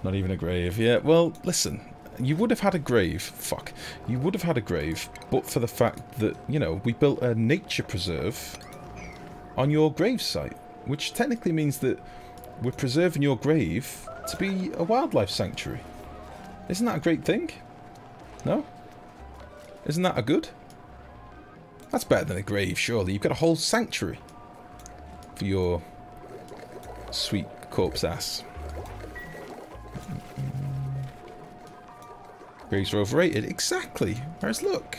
Not even a grave. Yeah, well, listen. You would have had a grave. Fuck. You would have had a grave, but for the fact that, you know, we built a nature preserve on your grave site, which technically means that we're preserving your grave to be a wildlife sanctuary. Isn't that a great thing? No? Isn't that a good? That's better than a grave, surely. You've got a whole sanctuary for your sweet corpse ass. Graves are overrated. Exactly. Whereas look,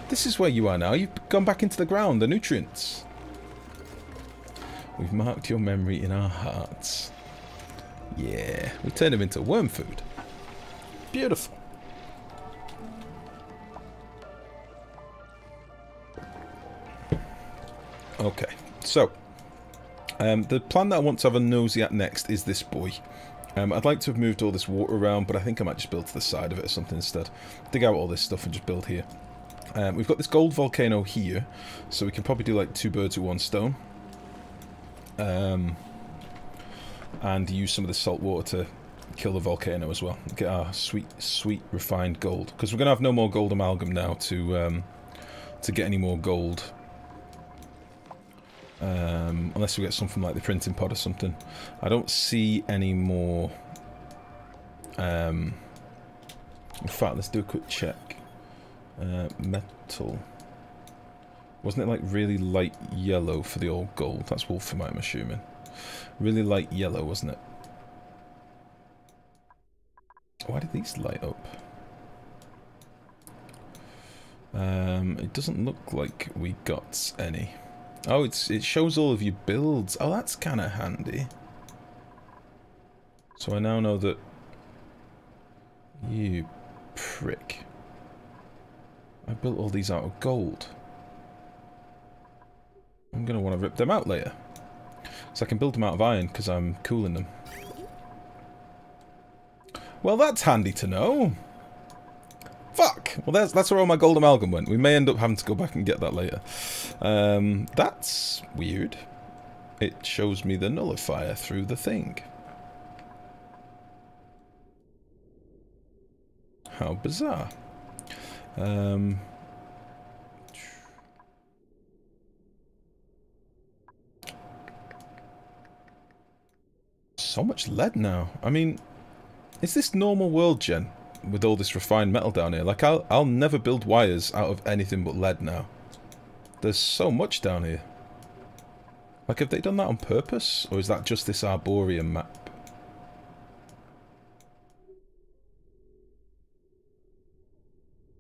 this is where you are now. You've gone back into the ground, the nutrients. We've marked your memory in our hearts. Yeah, we turned him into worm food. Beautiful. Okay, so the plan that I want to have a nosy at next is this boy. I'd like to have moved all this water around, but I think I might just build to the side of it or something instead. Dig out all this stuff and just build here. We've got this gold volcano here, so we can probably do like 2 birds with 1 stone. And use some of the salt water to kill the volcano as well. Get our sweet, sweet refined gold. Because we're going to have no more gold amalgam now to get any more gold. Unless we get something like the printing pod or something. I don't see any more... in fact, let's do a quick check. Metal. Wasn't it like really light yellow for the old gold? That's wolframite, I'm assuming. Really light yellow, wasn't it? Why did these light up? It doesn't look like we got any. Oh, it shows all of your builds. Oh, that's kind of handy. So I now know that... You prick. I built all these out of gold. I'm going to want to rip them out later. So I can build them out of iron because I'm cooling them. Well, that's handy to know. Fuck! Well, that's where all my gold amalgam went. We may end up having to go back and get that later. That's weird. It shows me the nullifier through the thing. How bizarre. So much lead now. I mean, is this normal world gen? With all this refined metal down here. Like, I'll never build wires out of anything but lead now. There's so much down here. Like, have they done that on purpose? Or is that just this Arboria map?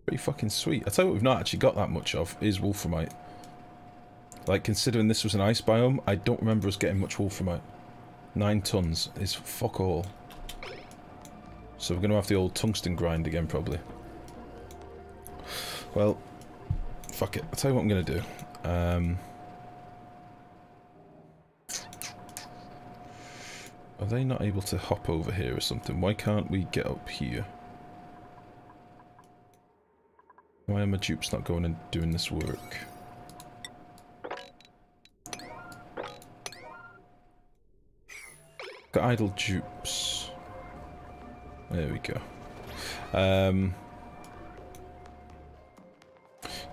Pretty fucking sweet. I tell you what we've not actually got that much of is wolframite. Like, considering this was an ice biome, I don't remember us getting much wolframite. 9 tons is fuck all. So we're going to have the old tungsten grind again, probably. Well, fuck it. I'll tell you what I'm going to do. Are they not able to hop over here or something? Why can't we get up here? Why are my dupes not going and doing this work? Got idle dupes. There we go.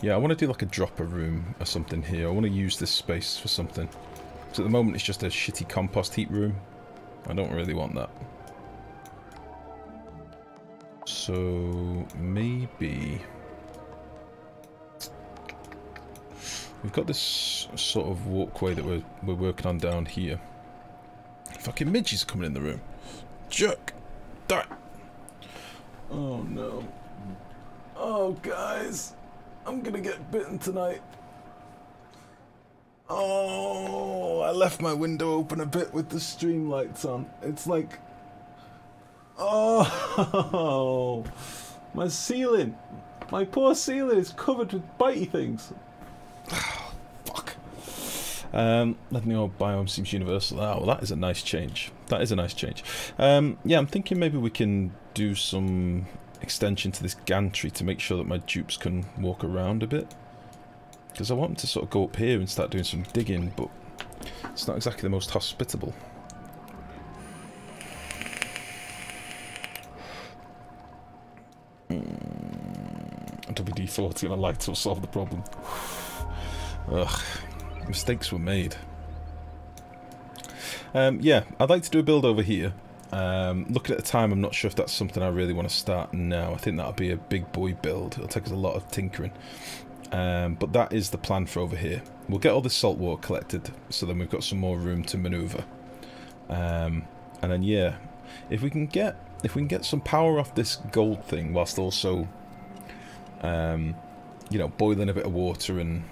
Yeah, I want to do like a dropper room or something here. I want to use this space for something. Because at the moment it's just a shitty compost heap room. I don't really want that. So, maybe... We've got this sort of walkway that we're working on down here. Fucking midges are coming in the room. Jerk! Die! Oh no. Oh guys, I'm gonna get bitten tonight. Oh, I left my window open a bit with the stream lights on. It's like, oh, my ceiling, my poor ceiling is covered with bitey things. Fuck. Let me know. Biome seems universal. Oh, well, that is a nice change. That is a nice change. Yeah, I'm thinking maybe we can do some extension to this gantry to make sure that my dupes can walk around a bit. Because I want them to sort of go up here and start doing some digging, but it's not exactly the most hospitable. WD-40 on a light will solve the problem. Ugh. Mistakes were made. Yeah, I'd like to do a build over here. Looking at the time, I'm not sure if that's something I really want to start now. I think that'll be a big boy build. It'll take us a lot of tinkering. But that is the plan for over here. We'll get all this salt water collected, so then we've got some more room to manoeuvre. And then yeah, if we can get some power off this gold thing, whilst also, you know, boiling a bit of water and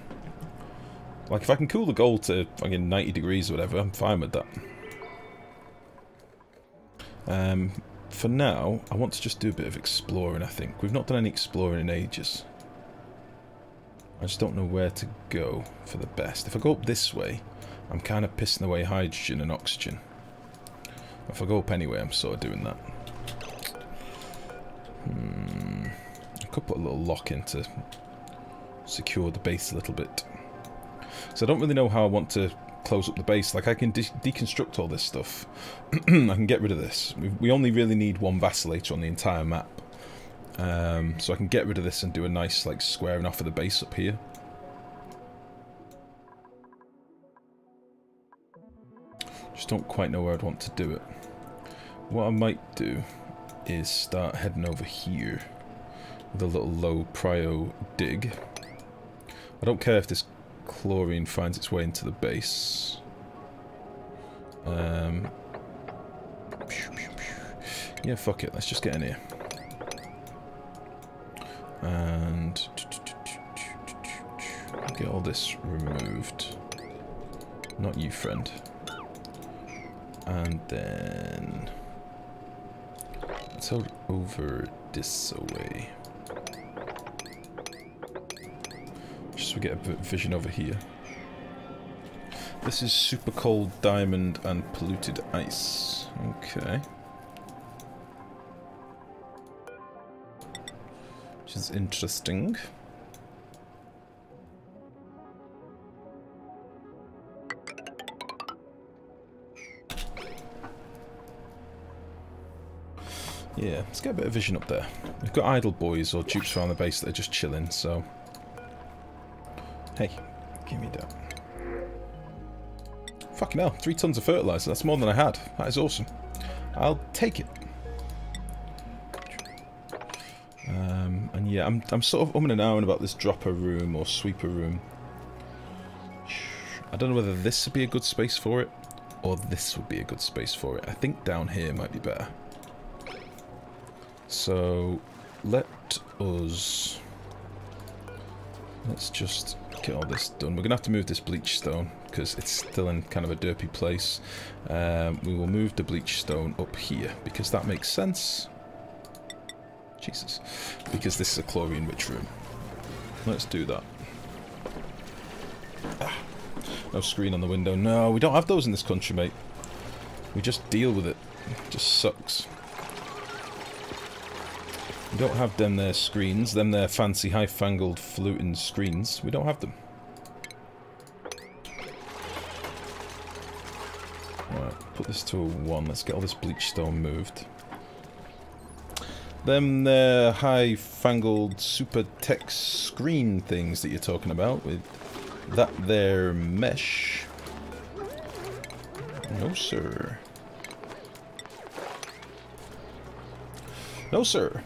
like if I can cool the gold to fucking 90 degrees or whatever, I'm fine with that. For now, I want to just do a bit of exploring. I think we've not done any exploring in ages. I just don't know where to go for the best. If I go up this way, I'm kind of pissing away hydrogen and oxygen. If I go up anyway, I'm sort of doing that. I could put a little lock in to secure the base a little bit. So I don't really know how I want to close up the base. Like I can deconstruct all this stuff. I can get rid of this. We only really need one vacillator on the entire map. So I can get rid of this and do a nice like squaring off of the base up here. Just don't quite know where I'd want to do it. What I might do is start heading over here with a little low prio dig. I don't care if this chlorine finds its way into the base. Yeah, fuck it. Let's just get in here. And get all this removed. Not you, friend. And then let's head over this way. Just so we get a bit of vision over here. This is super cold diamond and polluted ice. Okay. Which is interesting. Yeah, let's get a bit of vision up there. We've got idle boys or dupes around the base that are just chilling, so... Hey, give me that. Fucking hell, 3 tons of fertilizer. That's more than I had. That is awesome. I'll take it. And yeah, I'm sort of umming and ahhing about this dropper room or sweeper room. I don't know whether this would be a good space for it, or this would be a good space for it. I think down here might be better. So, let's just get all this done. We're going to have to move this bleach stone, because it's still in kind of a derpy place. We will move the bleach stone up here, because that makes sense. Jesus. Because this is a chlorine-rich room. Let's do that. Ah, no screen on the window. No, we don't have those in this country, mate. We just deal with it. It just sucks. We don't have them there screens, them there fancy high-fangled fluting screens. We don't have them. Alright, put this to a 1. Let's get all this bleach stone moved. Them there high-fangled super tech screen things that you're talking about with that there mesh. No, sir. No, sir.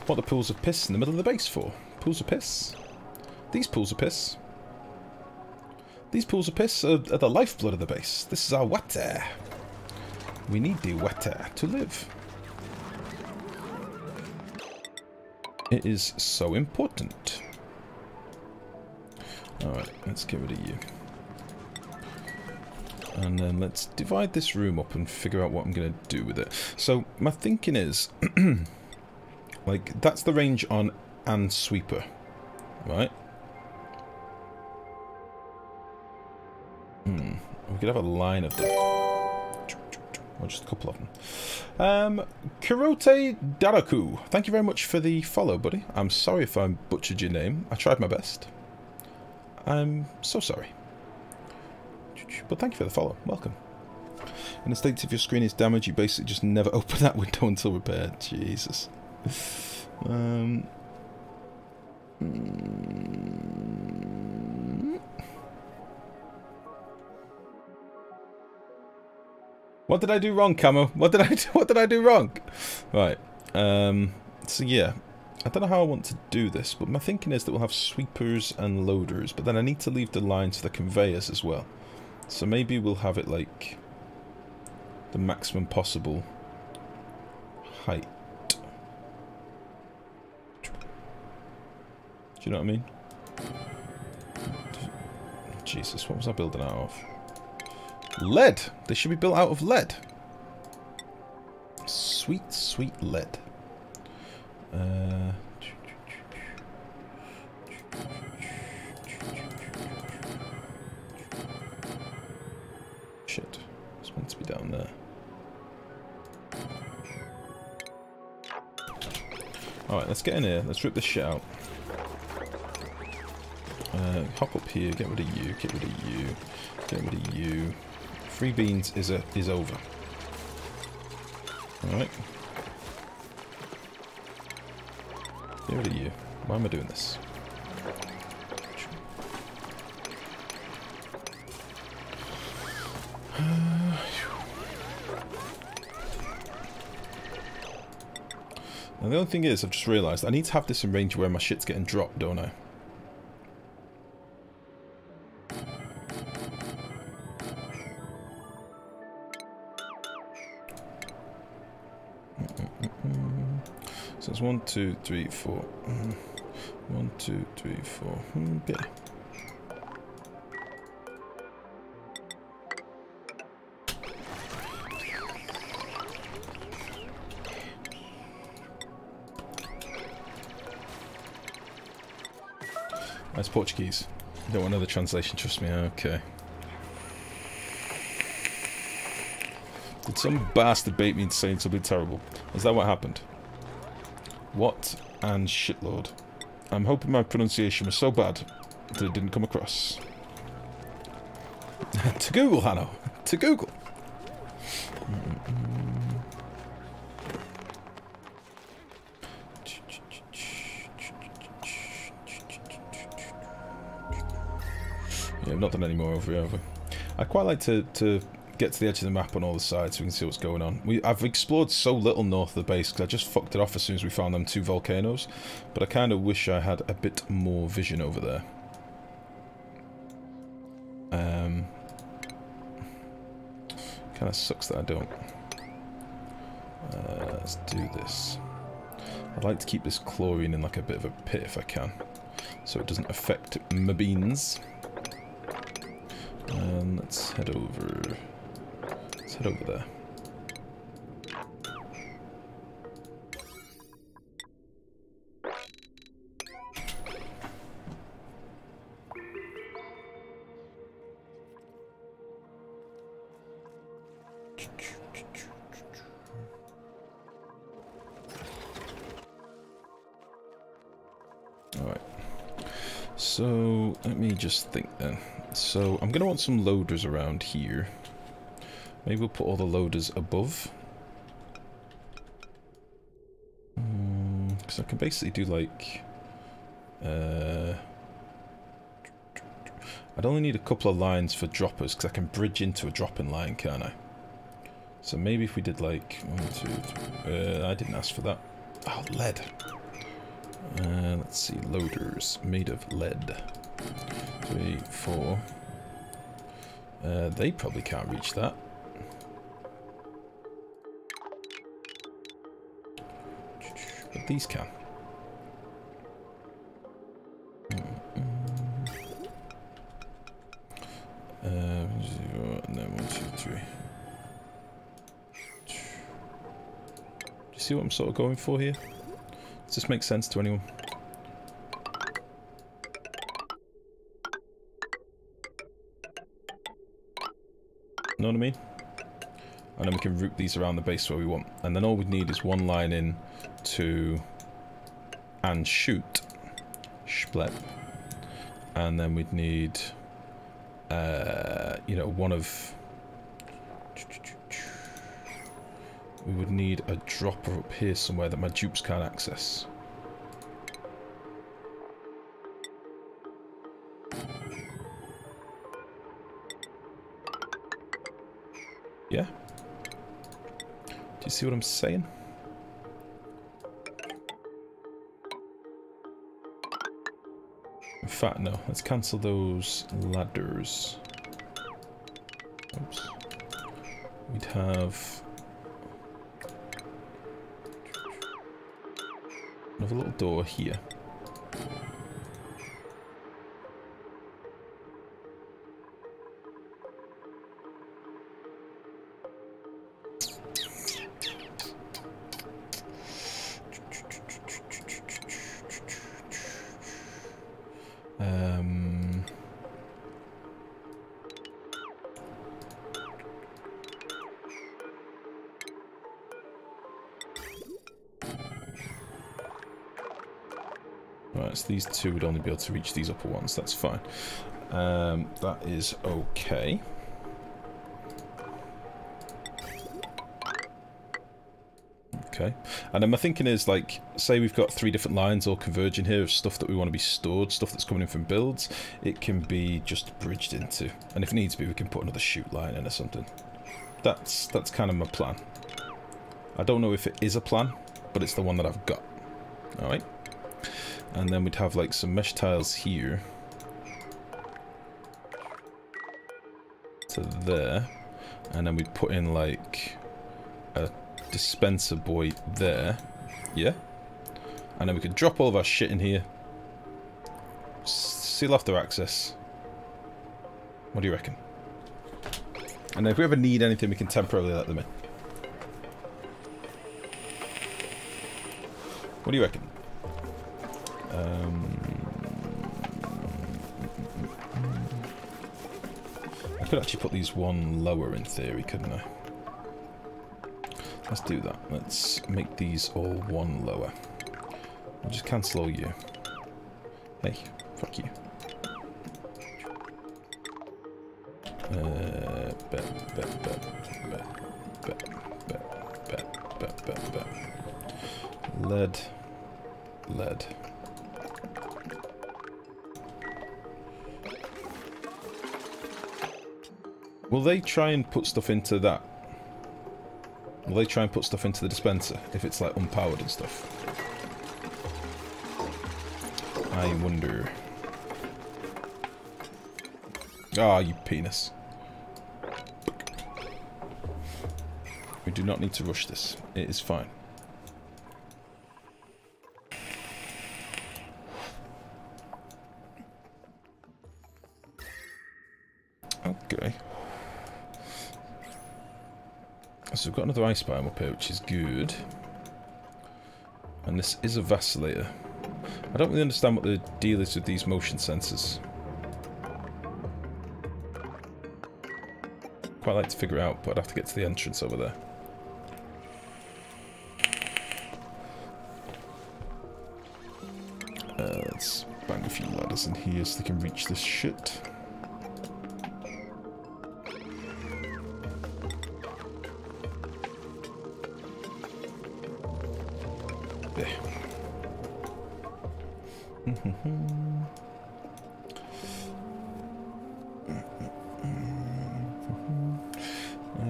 What are pools of piss in the middle of the base for? Pools of piss? These pools of piss? These pools of piss are the lifeblood of the base. This is our water. We need the water to live. It is so important. Alright, let's get rid of you. And then let's divide this room up and figure out what I'm going to do with it. So, my thinking is... like, that's the range on and sweeper. Right? We could have a line of them. Or just a couple of them. Kurote Daraku, thank you very much for the follow, buddy. I'm sorry if I butchered your name. I tried my best. I'm so sorry. But thank you for the follow. Welcome. In the states, if your screen is damaged, you basically just never open that window until repaired. Jesus. What did I do wrong, Camo? What did I do wrong? Right. So yeah, I don't know how I want to do this, but my thinking is that we'll have sweepers and loaders, but then I need to leave the lines for the conveyors as well. So maybe we'll have it like the maximum possible height. Do you know what I mean? Jesus, what was I building out of? Lead! They should be built out of lead. Sweet, sweet lead. Shit. It's meant to be down there. Alright, let's get in here. Let's rip this shit out. Hop up here, get rid of you, get rid of you, get rid of you. 3 beans is over. Alright. Get rid of you. Why am I doing this? Now the only thing is, I've just realised, I need to have this in range where my shit's getting dropped, don't I? So it's 1, 2, 3, 4. 1, 2, 3, 4. Okay. That's Portuguese. You don't want another translation, trust me. Okay. Did some bastard bait me into saying something terrible? Is that what happened? What and shitlord. I'm hoping my pronunciation was so bad that it didn't come across. To Google, Hanno. To Google. Yeah, I've not done any more over here, have we? I'd quite like to get to the edge of the map on all the sides so we can see what's going on. I've explored so little north of the base because I just fucked it off as soon as we found them 2 volcanoes, but I kind of wish I had a bit more vision over there. Kind of sucks that I don't. Let's do this. I'd like to keep this chlorine in like a bit of a pit if I can, so it doesn't affect my beans. And let's head over. Let's head over there. Alright. So, let me just think then. So, I'm going to want some loaders around here. Maybe we'll put all the loaders above. Because I can basically do like... I'd only need a couple of lines for droppers, because I can bridge into a dropping line, can't I? So maybe if we did like... 1, 2, 3... I didn't ask for that. Oh, lead. Let's see, loaders made of lead. 3, 4. They probably can't reach that. But these can. And then 1, 2, 3. Do you see what I'm sort of going for here? Does this make sense to anyone? Know what I mean? And then we can route these around the base where we want. And then all we need is one line in to... and shoot. Splep. And then we'd need... you know, one of... we would need a dropper up here somewhere that my dupes can't access. Yeah? Do you see what I'm saying? In fact, no. Let's cancel those ladders. Oops. We'd have another little door here. Right, so these two would only be able to reach these upper ones. That's fine. That is okay. Okay. And then my thinking is, like, say we've got 3 different lines all converging here of stuff that we want to be stored, stuff that's coming in from builds. It can be just bridged into. And if it needs to be, we can put another chute line in or something. That's kind of my plan. I don't know if it is a plan, but it's the one that I've got. Alright. And then we'd have like some mesh tiles here to there, and then we'd put in like a dispenser boy there, yeah, and then we could drop all of our shit in here, seal off their access. What do you reckon? And if we ever need anything, we can temporarily let them in. What do you reckon? I could actually put these one lower in theory, couldn't I? Let's do that. Let's make these all one lower. I'll just cancel all you. Hey, fuck you. Lead. Will they try and put stuff into that? Will they try and put stuff into the dispenser if it's like unpowered and stuff? I wonder. Ah, you penis. We do not need to rush this. It is fine. Okay. So we've got another ice biome up here, which is good. And this is a vacillator. I don't really understand what the deal is with these motion sensors. Quite like to figure it out, but I'd have to get to the entrance over there. Let's bang a few ladders in here so they can reach this shit.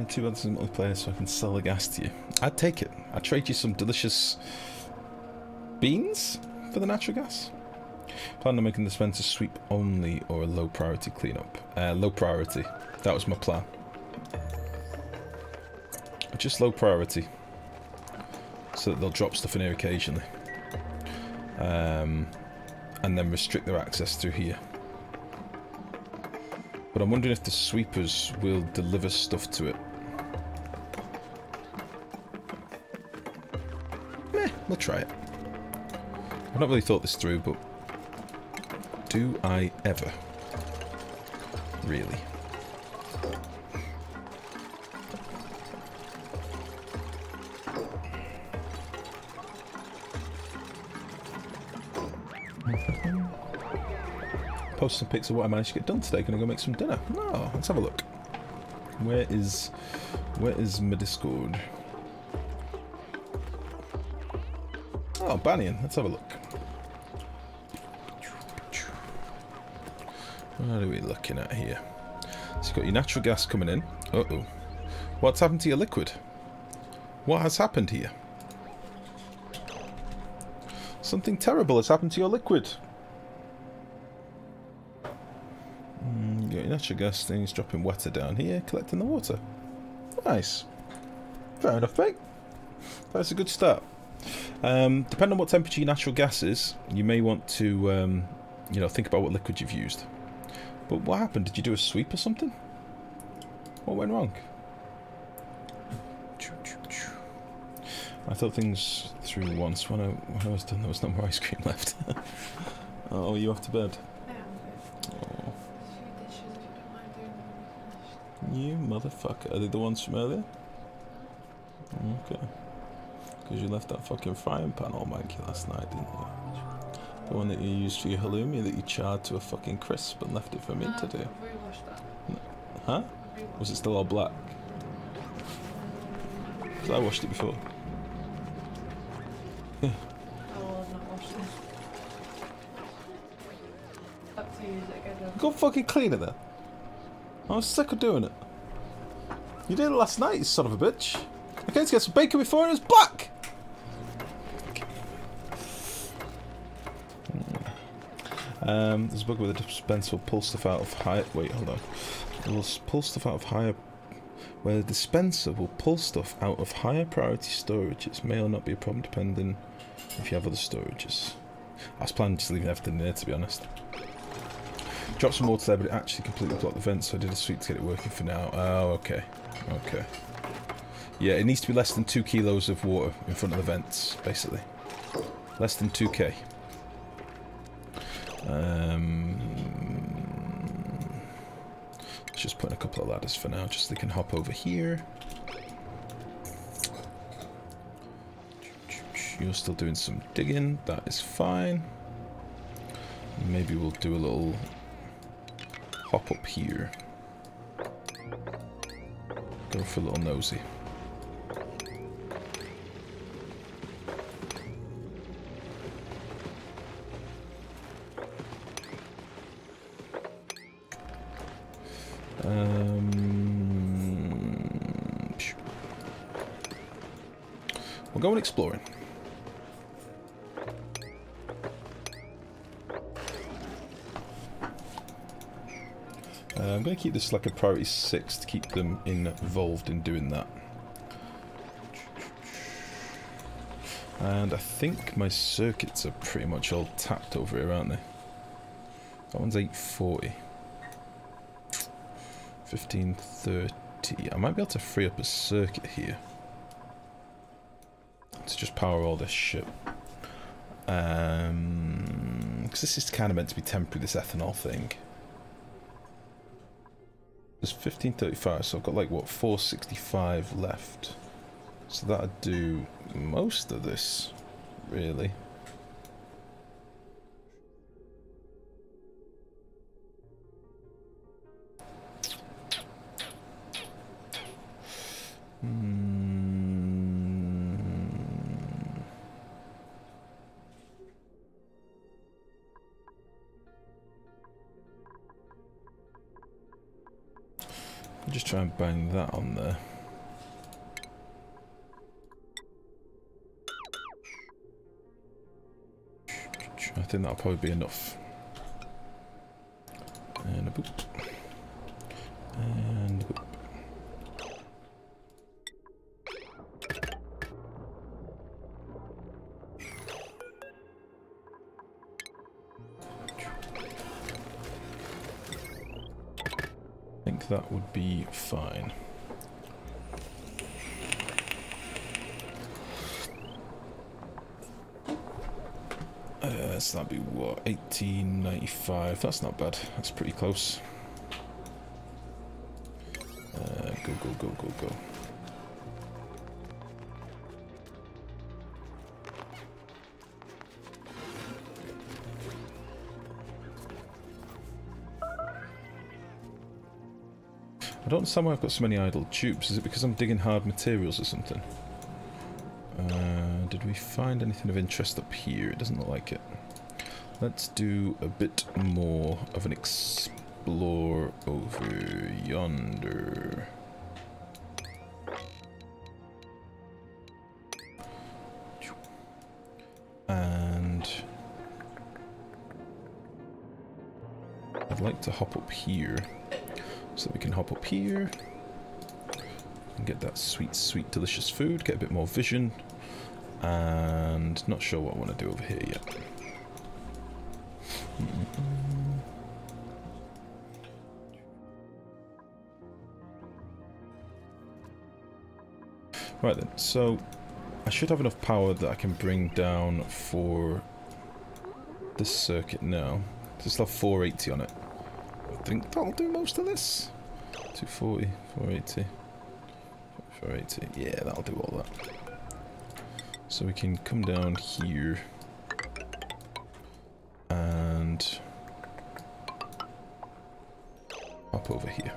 Too bad this isn't multiplayer, so I can sell the gas to you. I'd take it. I'd trade you some delicious beans for the natural gas. Plan on making the dispenser sweep only or a low priority cleanup. Low priority. That was my plan. Just low priority, so that they'll drop stuff in here occasionally, and then restrict their access through here. But I'm wondering if the sweepers will deliver stuff to it. We'll try it. I've not really thought this through, but do I ever? Really? Post some pics of what I managed to get done today. Gonna go make some dinner. Oh, let's have a look. Where is my Discord? Oh, Banyan. Let's have a look. What are we looking at here? So you've got your natural gas coming in. Uh-oh. What's happened to your liquid? What has happened here? Something terrible has happened to your liquid. You got your natural gas things dropping wetter down here, collecting the water. Nice. Fair enough, mate. That's a good start. Depending on what temperature your natural gas is, you may want to, you know, think about what liquid you've used. But what happened? Did you do a sweep or something? What went wrong? I thought things through once. When I was done, there was no more ice cream left. Oh, you off to bed? Oh. You motherfucker. Are they the ones from earlier? Okay. Because you left that fucking frying pan all manky last night, didn't you? The one that you used for your halloumi that you charred to a fucking crisp and left it for me to do. Huh? Was it still all black? Because I washed it before. Yeah. I've not washed it. Up to you, is it good? Go fucking clean it then. I was sick of doing it. You did it last night, you son of a bitch. I came to get some bacon before and it was black! There's a bug where the dispenser will pull stuff out of higher... Wait, hold on. It will pull stuff out of higher... Where the dispenser will pull stuff out of higher priority storages. May or not be a problem depending if you have other storages. I was planning just leaving everything there, to be honest. Dropped some water there, but it actually completely blocked the vent, so I did a sweep to get it working for now. Oh, okay. Okay. Yeah, it needs to be less than 2 kilos of water in front of the vents, basically. Less than 2k. Let's just put in a couple of ladders for now, just so they can hop over here. You're still doing some digging, that is fine. Maybe we'll do a little hop up here. Go for a little nosy. We're going exploring. I'm going to keep this like a priority 6 to keep them involved in doing that. And I think my circuits are pretty much all tapped over here, aren't they? That one's 840. 1530. I might be able to free up a circuit here to just power all this shit. Because this is kind of meant to be temporary, this ethanol thing. There's 1535, so I've got like, what, 465 left. So that'd do most of this, really. Just try and bang that on there. I think that'll probably be enough. And a boop. And a boop. I think that would be fine. So that'd be what, 1895. That's not bad. That's pretty close. Go, go, go, go, go. I don't understand why I've got so many idle tubes. Is it because I'm digging hard materials or something? did we find anything of interest up here? It doesn't look like it. Let's do a bit more of an explore over yonder. And I'd like to hop up here. So we can hop up here and get that sweet, sweet, delicious food, get a bit more vision, and not sure what I want to do over here yet. Right then, so I should have enough power that I can bring down for this circuit now. Just have 480 on it. I think that'll do most of this. 240, 480, 480. Yeah, that'll do all that. So we can come down here and hop over here.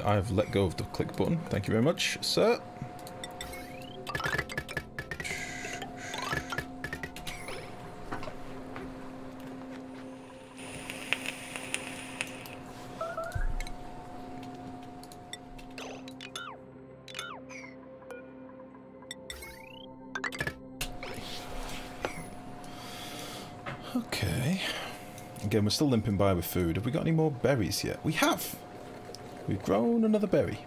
I've let go of the click button. Thank you very much, sir. Okay. Again, we're still limping by with food. Have we got any more berries yet? We have! We've grown another berry.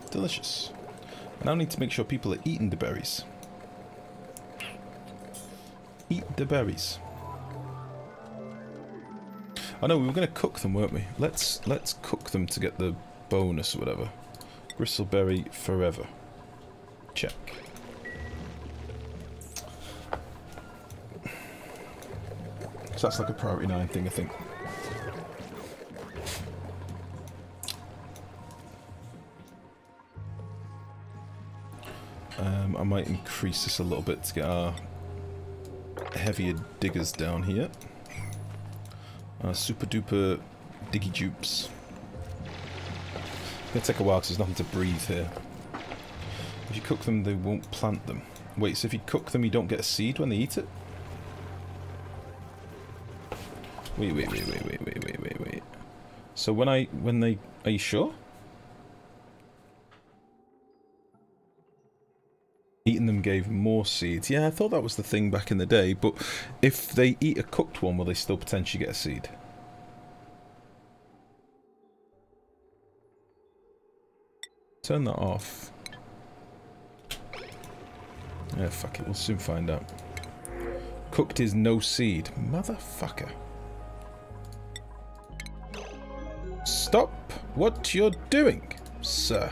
Delicious. I now need to make sure people are eating the berries. Eat the berries. I know, we were going to cook them, weren't we? Let's cook them to get the bonus or whatever. Bristleberry forever. Check. So that's like a priority 9 thing, I think. I might increase this a little bit to get our heavier diggers down here. Super duper diggy dupes. It's gonna take a while because there's nothing to breathe here. If you cook them, they won't plant them. Wait, so if you cook them, you don't get a seed when they eat it? Wait. So when they, are you sure? Eating them gave more seeds. Yeah, I thought that was the thing back in the day, but if they eat a cooked one, will they still potentially get a seed? Turn that off. Yeah, fuck it, we'll soon find out. Cooked is no seed. Motherfucker. Stop what you're doing, sir.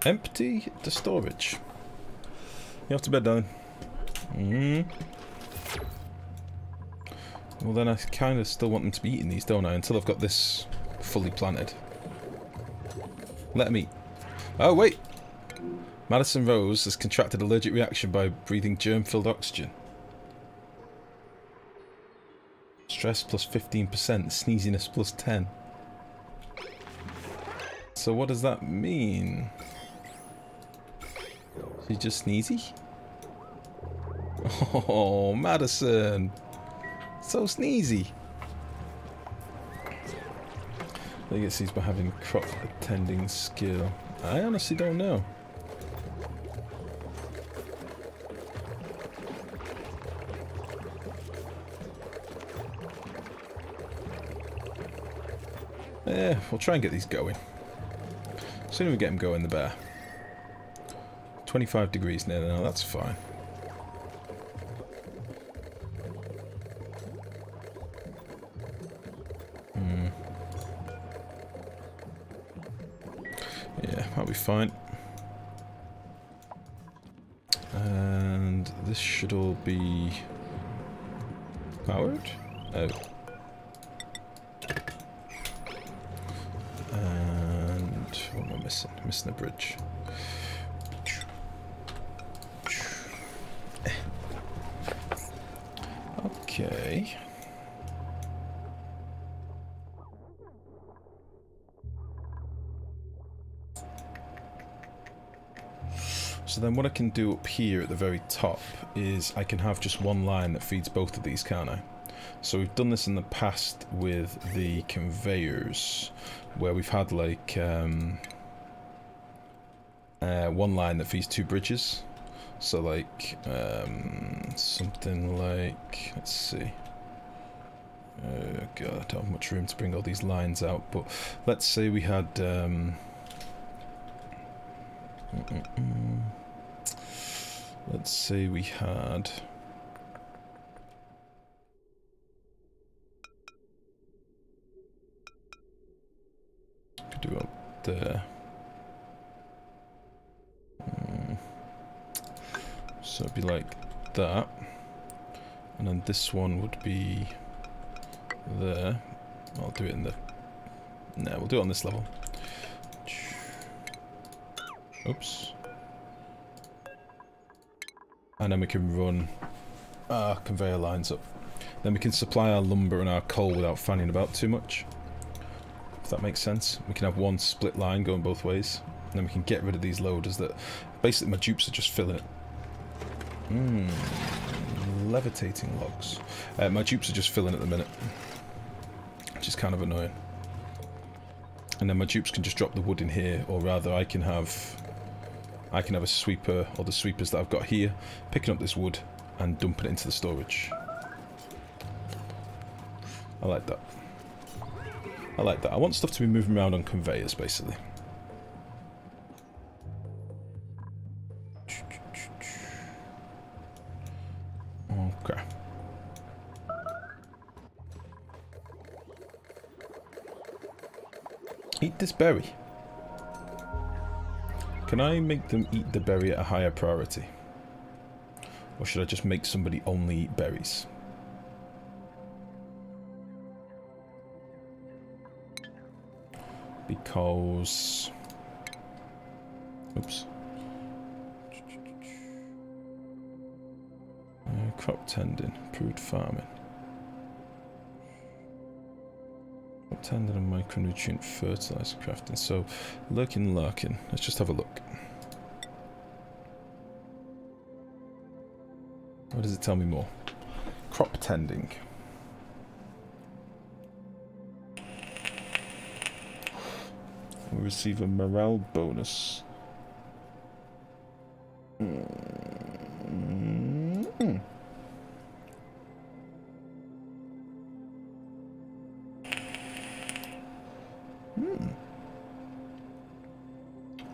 Empty the storage. You off to bed, darling? Well, then I kind of still want them to be eating these, don't I? Until I've got this fully planted. Let them eat. Oh, wait! Madison Rose has contracted allergic reaction by breathing germ-filled oxygen. Stress plus 15%, sneeziness plus 10. So what does that mean? She's just sneezy? Oh, Madison! So sneezy! I think it's by having crop attending skill. I honestly don't know. Yeah, we'll try and get these going. The sooner we get them going, the better. 25 degrees near now, that's fine. Yeah, that'll be fine. And this should all be powered? Oh. And what am I missing? Missing a bridge. Okay. So then what I can do up here at the very top is I can have just one line that feeds both of these, can't I? So we've done this in the past with the conveyors, where we've had like one line that feeds two bridges. So like something like, let's see. God, I don't have much room to bring all these lines out, but let's say we had let's say we had could do up there. So it'd be like that, and then this one would be there. I'll do it in the... No, we'll do it on this level. Oops. And then we can run our conveyor lines up. Then we can supply our lumber and our coal without fanning about too much. If that makes sense. We can have one split line going both ways. And then we can get rid of these loaders that... Basically my dupes are just filling it. Levitating logs. My dupes are just filling at the minute. Which is kind of annoying. And then my dupes can just drop the wood in here, or rather I can have a sweeper, or the sweepers that I've got here, picking up this wood and dumping it into the storage. I like that. I like that. I want stuff to be moving around on conveyors, basically. Okay. Eat this berry. Can I make them eat the berry at a higher priority? Or should I just make somebody only eat berries? Because... Oops. Crop tending, improved farming. Crop tending and micronutrient fertilizer crafting. So, lurking. Let's just have a look. What does it tell me more? Crop tending. We receive a morale bonus.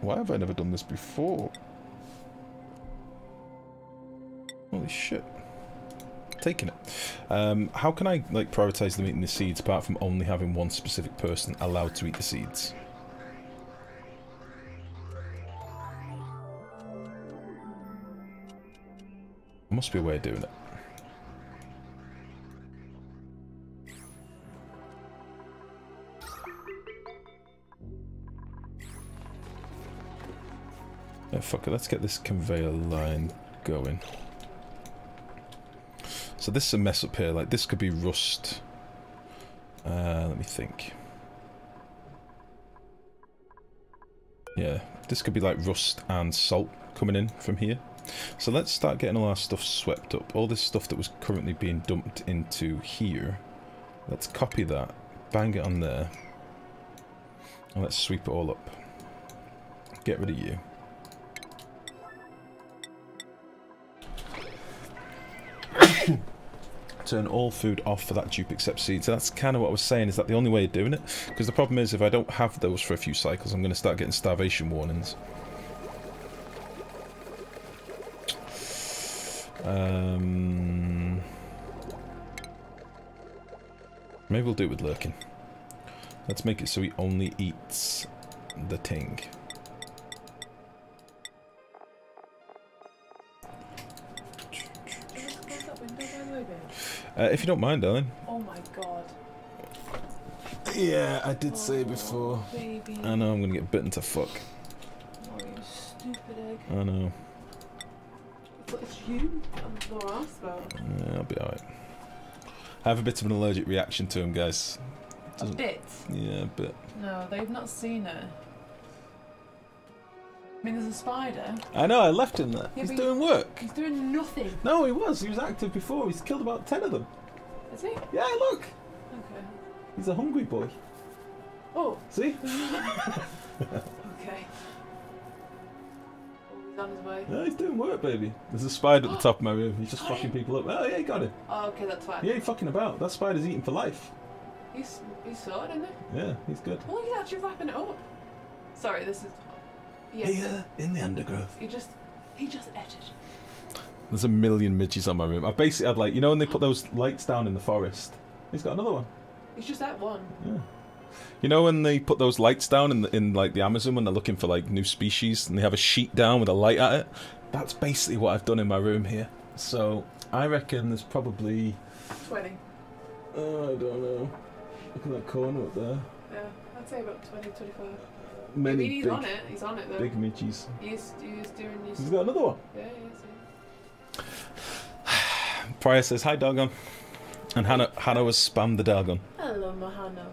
Why have I never done this before? Holy shit. Taking it. How can I like prioritize them eating the seeds apart from only having one specific person allowed to eat the seeds? There must be a way of doing it. Oh, fuck it, let's get this conveyor line going. So this is a mess up here, like this could be rust. Let me think. Yeah, this could be like rust and salt coming in from here. So let's start getting all our stuff swept up. All this stuff that was currently being dumped into here. Let's copy that, bang it on there. And let's sweep it all up. Get rid of you. Turn all food off for that dupe except seeds. So that's kind of what I was saying, is that the only way of doing it? Because the problem is if I don't have those for a few cycles, I'm going to start getting starvation warnings. Maybe we'll do it with lurking. Let's make it so he only eats the ting. If you don't mind, darling. Oh my god. Yeah, I did say before. Baby. I know I'm gonna get bitten to fuck. Oh, you stupid egg. I know. But it's you. I'm not asked about. Yeah, I'll be alright. I have a bit of an allergic reaction to him, guys. A bit? Yeah, a bit. No, they've not seen it. I mean, there's a spider. I know, I left him there. Yeah, He's doing work. He's doing nothing. No, he was. He was active before. He's killed about 10 of them. Is he? Yeah, look. Okay. He's a hungry boy. Oh. See? Okay. Oh, he's on his way. Yeah, he's doing work, baby. There's a spider at the top of my room. He's just fucking people up. Oh, yeah, he got him. Oh, okay, that's fine. Yeah, he's fucking about. That spider's eating for life. He's sorted, isn't he? Yeah, he's good. Oh, look, he's actually wrapping it up. Sorry, this is... Yes. Here in the undergrowth. He just edited. There's a million midges on my room. I basically had like, you know when they put those lights down in the forest? He's got another one. He's just at one. Yeah. You know when they put those lights down in like the Amazon when they're looking for like new species and they have a sheet down with a light at it? That's basically what I've done in my room here. So I reckon there's probably 20. Oh, I don't know. Look at that corner up there. Yeah, I'd say about 20, 25. Many I mean, he's big, on it. He's on it though. big midges. He's doing his... He's got another one. Yeah, he is. Prior says, hi, Dogon. And Hannah has spammed the Dogon. Hello, Mahano.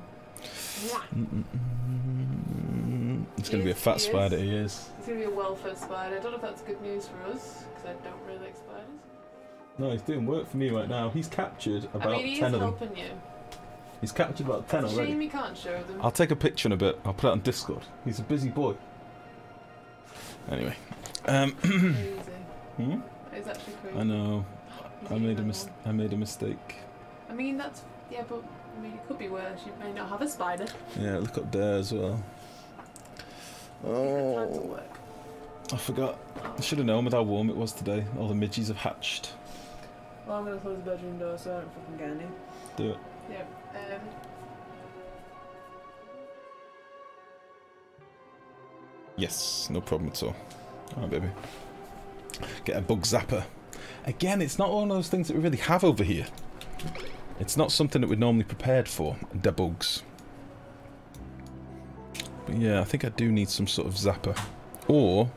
It's going to be a fat spider, he is. He's going to be a well-fed spider. I don't know if that's good news for us, because I don't really like spiders. No, he's doing work for me right now. He's captured about 10 of them. he is helping you. He's captured about 10 already. Shame you can't show them. I'll take a picture in a bit. I'll put it on Discord. He's a busy boy. Anyway. Crazy. It's actually crazy. I know. I made a mistake. I mean, that's... Yeah, but... I mean, it could be worse. You may not have a spider. Yeah, look up there as well. Oh, I forgot. I should have known with how warm it was today. All the midges have hatched. Well, I'm going to close the bedroom door so I don't fucking get any. Do it. Yeah. Yes, no problem at all. Alright, baby. Get a bug zapper. Again, it's not one of those things that we really have over here. It's not something that we're normally prepared for, debugs. But yeah, I think I do need some sort of zapper. Or,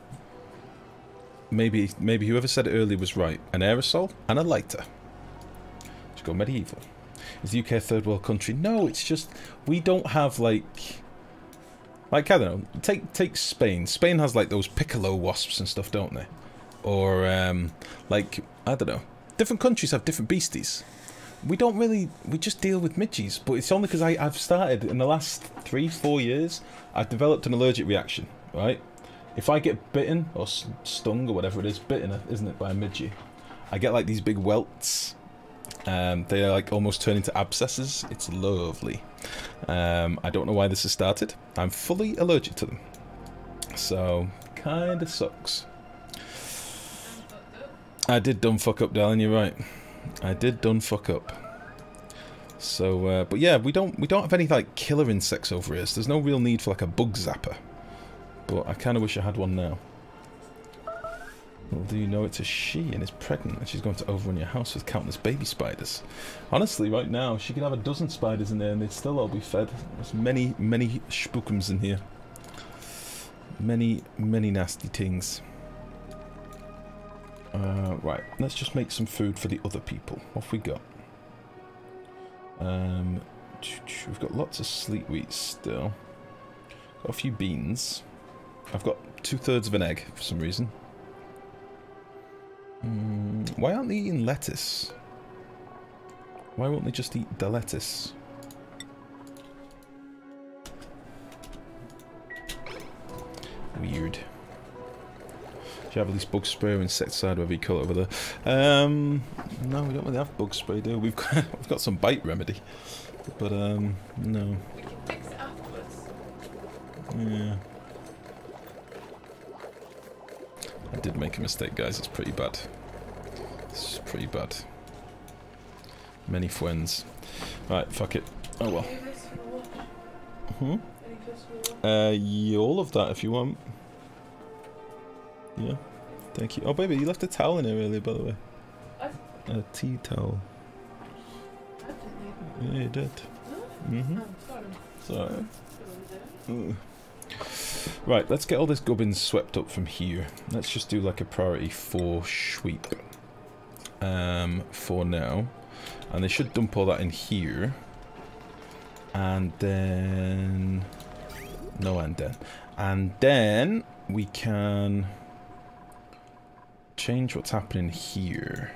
maybe whoever said it earlier was right. An aerosol and a lighter. Let's go medieval. Is the UK a third world country? No, it's just, we don't have like, I don't know, take Spain. Spain has like those piccolo wasps and stuff, don't they? Or, like, I don't know. Different countries have different beasties. We don't really, we just deal with midges, but it's only because I've started, in the last 3-4 years, I've developed an allergic reaction, right? If I get bitten, or stung, or whatever it is, bitten, isn't it, by a midgie, I get like these big welts. They like almost turn into abscesses. It's lovely. I don't know why this has started. I'm fully allergic to them. So, kinda sucks. I did done fuck up, darling, you're right. I did done fuck up. So, but yeah, we don't have any like killer insects over here, so there's no real need for like a bug zapper. But I kinda wish I had one now. Well, do you know it's a she and is pregnant and she's going to overrun your house with countless baby spiders? Honestly, right now, she could have a dozen spiders in there and they'd still all be fed. There's many, many spookums in here. Many, many nasty things. Right, let's just make some food for the other people. What have we got? We've got lots of sleet wheat still. Got a few beans. I've got 2/3 of an egg for some reason. Why aren't they eating lettuce? Why won't they just eat the lettuce? Weird. Do you have at least bug spray or insecticide, whatever you call it over there? No, we don't really have bug spray, do we? We've got some bite remedy, but no. We can fix it afterwards. Yeah. I did make a mistake, guys. It's pretty bad. It's pretty bad. Many friends. Right, fuck it. Oh well. Yeah, all of that if you want. Yeah, thank you. Oh, baby, you left a towel in here earlier, by the way. A tea towel. I didn't Yeah, you did. Mm-hmm. Sorry. Sorry. Right, let's get all this gubbins swept up from here. Let's just do like a priority 4 sweep. For now. And they should dump all that in here. And then... No, and then. And then we can change what's happening here.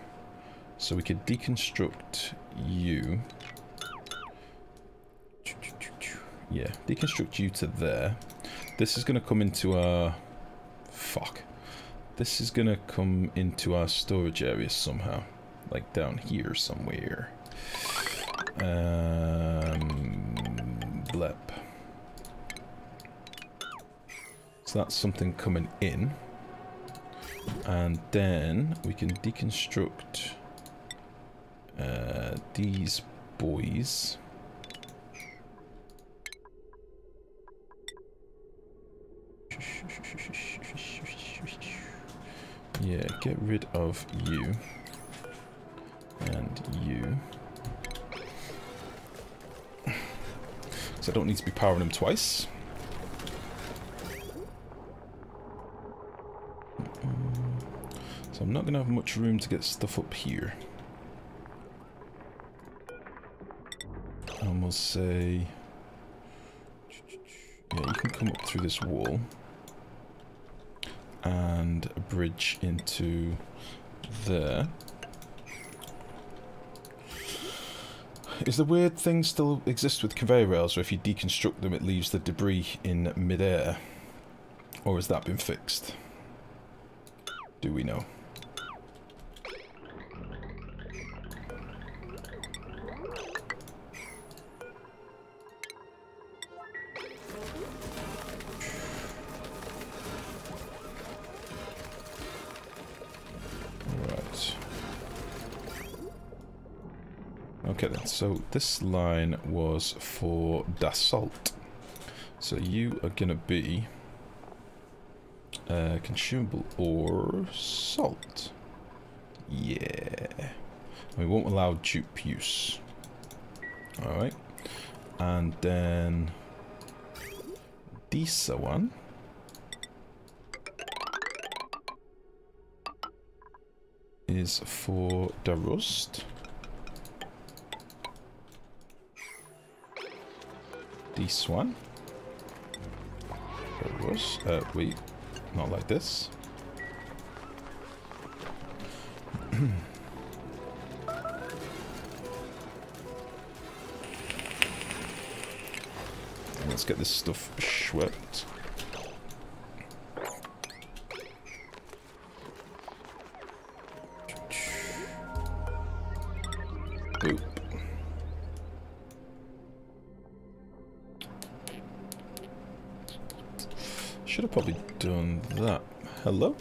So we could deconstruct you. Yeah, deconstruct you to there. This is going to come into our... Fuck. This is going to come into our storage area somehow. Like down here somewhere. Blep. So that's something coming in. And then we can deconstruct these boys. Yeah, get rid of you. And you. So I don't need to be powering them twice. So I'm not going to have much room to get stuff up here. And we'll say... Yeah, you can come up through this wall. And a bridge into there. Is the weird thing still exist with conveyor rails, or if you deconstruct them it leaves the debris in mid-air? Or has that been fixed? Do we know? Okay then, so this line was for basalt. So you are going to be consumable or salt. Yeah. We won't allow dupe use. Alright. And then this one is for the rust. This one. The rust. Wait, not like this. Let's get this stuff swept. Boop. Should have probably done that. Hello?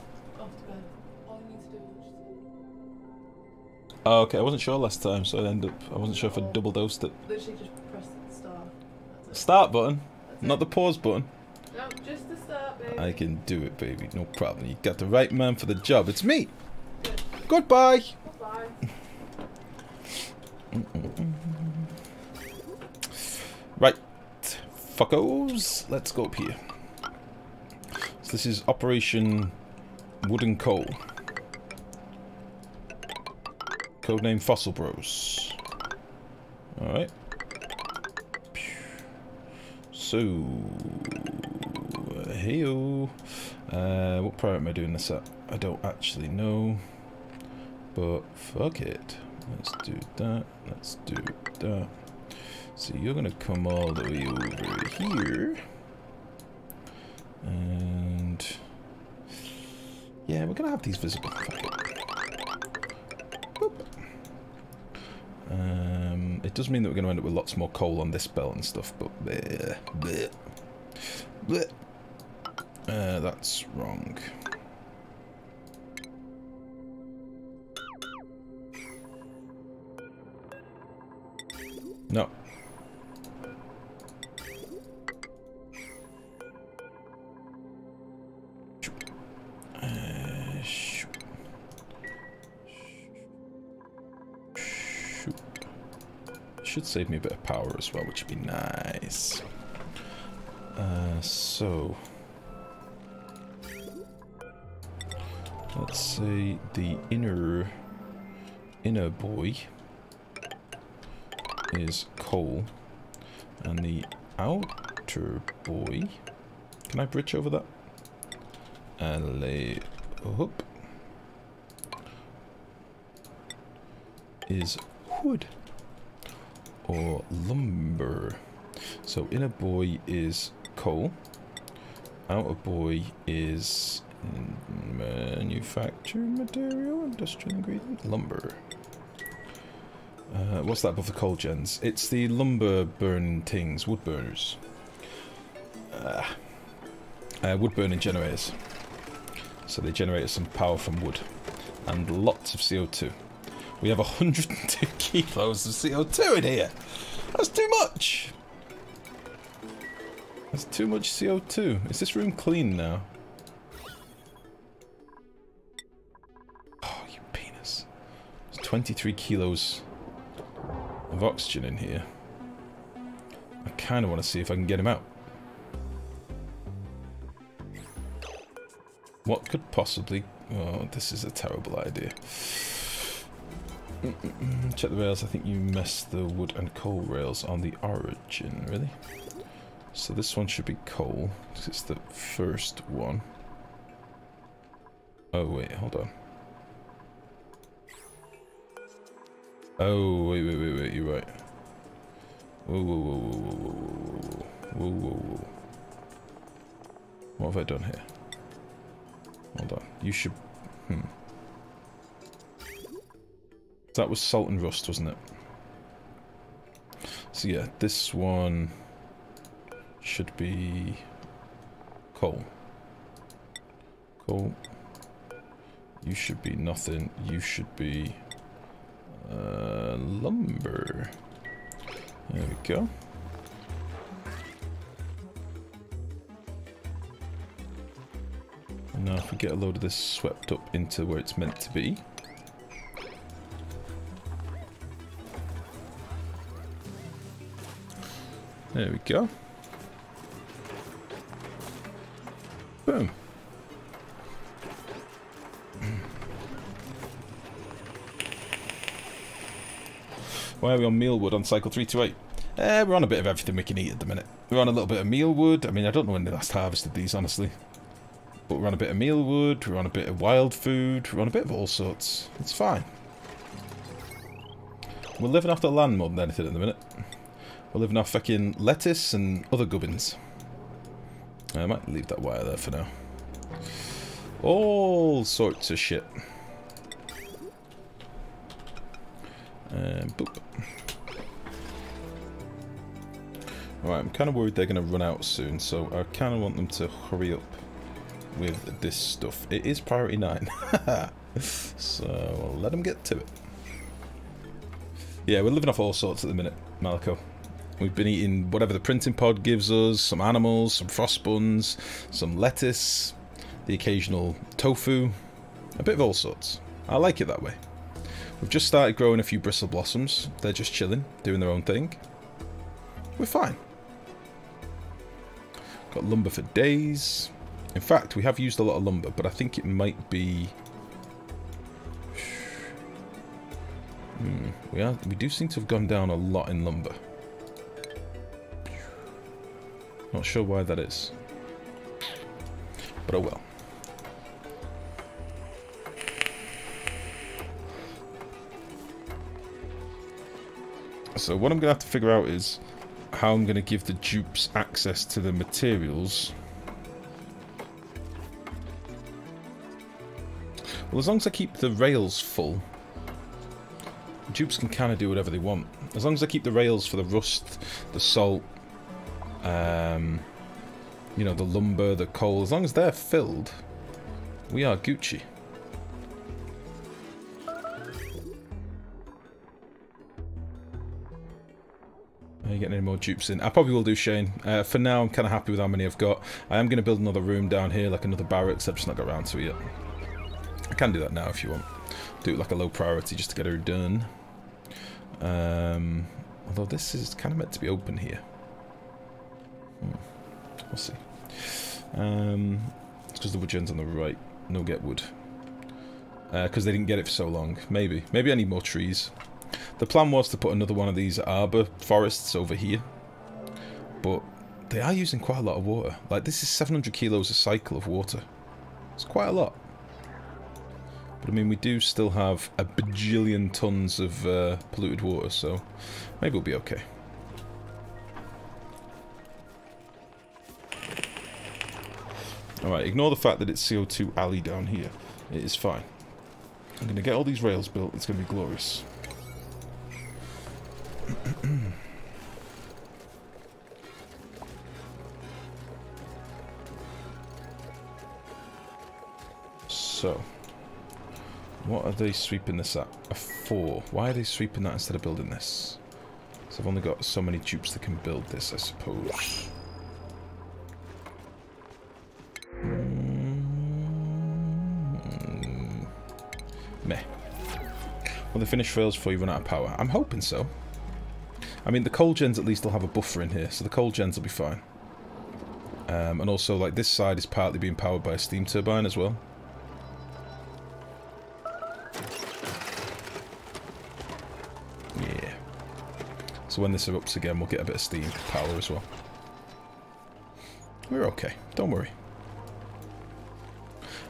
Oh, okay, I wasn't sure last time, so I wasn't sure if I double dosed it. Literally just press the start. Start button, not the pause button. No, just the start, baby. I can do it, baby, no problem. You got the right man for the job. It's me. Good. Goodbye. Bye. Right, fuckos. Let's go up here. So this is Operation Wood and Coal. Codename Fossil Bros. Alright. So... Heyo. What priority am I doing this at? I don't actually know. But fuck it. Let's do that. Let's do that. So you're gonna come all the way over here. And... yeah, we're gonna have these visible. Fuck it. Boop. It does mean that we're going to end up with lots more coal on this belt and stuff, but bleh, bleh, bleh. That's wrong. No. Should save me a bit of power as well, which would be nice. So let's say the inner boy is coal, and the outer boy Can I bridge over that? And lay up. Is wood or lumber. So inner boy is coal. Outer boy is manufacturing material, industrial ingredient, lumber. What's that above the coal gens? It's the lumber burning things, wood burners. Wood burning generators. So they generate some power from wood. And lots of CO2. We have 102 kilos of CO2 in here! That's too much! That's too much CO2. Is this room clean now? Oh, you penis. There's 23 kilos of oxygen in here. I kind of want to see if I can get him out. What could possibly... Oh, this is a terrible idea. Check the rails. I think you messed the wood and coal rails on the origin, really? So this one should be coal, because it's the first one. Oh wait, hold on. Oh, wait, you're right. Whoa, whoa, whoa, whoa, whoa, whoa, whoa, whoa, whoa. What have I done here? Hold on, you should... That was salt and rust, wasn't it? So yeah, this one should be coal. Coal. You should be nothing. You should be lumber. There we go. And now if we get a load of this swept up into where it's meant to be. There we go. Boom. Why are we on mealwood on cycle 328? We're on a bit of everything we can eat at the minute. We're on a little bit of mealwood. I mean, I don't know when they last harvested these, honestly. But we're on a bit of mealwood, we're on a bit of wild food, we're on a bit of all sorts. It's fine. We're living off the land more than anything at the minute. We're living off fucking lettuce and other gubbins. I might leave that wire there for now. All sorts of shit. Boop. Alright, I'm kind of worried they're going to run out soon, so I kind of want them to hurry up with this stuff. It is priority 9. So, I'll let them get to it. Yeah, we're living off all sorts at the minute, Malaco. We've been eating whatever the printing pod gives us, some animals, some frost buns, some lettuce, the occasional tofu, a bit of all sorts. I like it that way. We've just started growing a few bristle blossoms. They're just chilling, doing their own thing. We're fine. Got lumber for days. In fact, we have used a lot of lumber, but I think it might be... We do seem to have gone down a lot in lumber. Not sure why that is. But oh well. So what I'm going to have to figure out is how I'm going to give the dupes access to the materials. Well, as long as I keep the rails full, dupes can kind of do whatever they want. As long as I keep the rails for the rust, the salt, you know, the lumber, the coal, as long as they're filled, we are Gucci. Are you getting any more dupes in? I probably will do, Shane. For now, I'm kind of happy with how many I've got. I am going to build another room down here, like another barracks. I've just not got around to it yet. I can do that now if you want. Do it like a low priority just to get her done. Although this is kind of meant to be open here. We'll see. It's because the wood gen's on the right. No get wood. Because they didn't get it for so long. Maybe. Maybe I need more trees. The plan was to put another one of these arbor forests over here. But They are using quite a lot of water. Like, this is 700 kilos a cycle of water. It's quite a lot. But I mean, we do still have a bajillion tons of polluted water, so maybe we'll be okay. Alright, ignore the fact that it's CO2 alley down here. It is fine. I'm going to get all these rails built. It's going to be glorious. So, what are they sweeping this at? A 4. Why are they sweeping that instead of building this? So I've only got so many tubes that can build this, I suppose. Meh. Will they finish rails before you run out of power? I'm hoping so. I mean, the coal gens at least will have a buffer in here, so the coal gens will be fine. And also, like, this side is partly being powered by a steam turbine as well. Yeah. So when this erupts again, we'll get a bit of steam power as well. We're okay. Don't worry.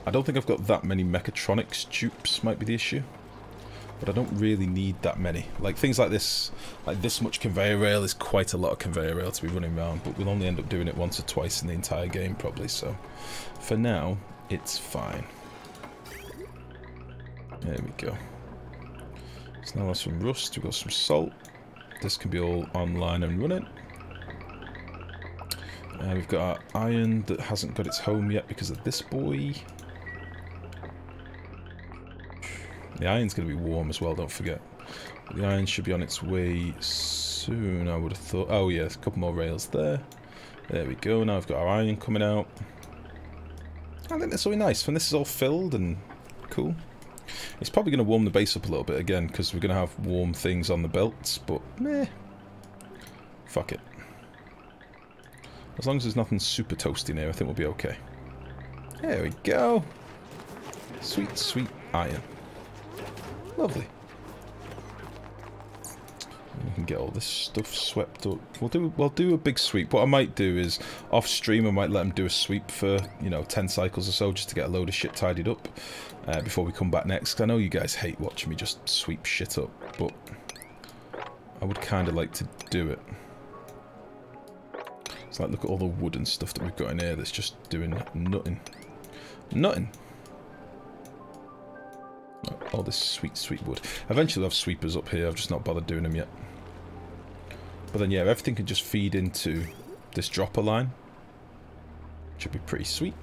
I don't think I've got that many mechatronics dupes, might be the issue. But I don't really need that many. Like, things like this much conveyor rail is quite a lot of conveyor rail to be running around, but we'll only end up doing it once or twice in the entire game, probably, so... For now, it's fine. There we go. So now that's some rust, we've got some salt. This can be all online and running. We've got our iron that hasn't got its home yet because of this boy. The iron's going to be warm as well, don't forget. The iron should be on its way soon, I would have thought. Oh yeah, a couple more rails there. There we go, now we've got our iron coming out. I think that's really nice when this is all filled and cool. It's probably going to warm the base up a little bit again, because we're going to have warm things on the belts, but meh. Fuck it. As long as there's nothing super toasty in here, I think we'll be okay. There we go. Sweet, sweet iron. Lovely. We can get all this stuff swept up. We'll do a big sweep. What I might do is, off stream, I might let them do a sweep for, you know, 10 cycles or so, just to get a load of shit tidied up before we come back next. 'Cause I know you guys hate watching me just sweep shit up, but I would kind of like to do it. It's like, look at all the wood and stuff that we've got in here that's just doing nothing. Nothing. All this sweet, sweet wood. Eventually I'll have sweepers up here, I've just not bothered doing them yet. But then yeah, everything can just feed into this dropper line. Should be pretty sweet.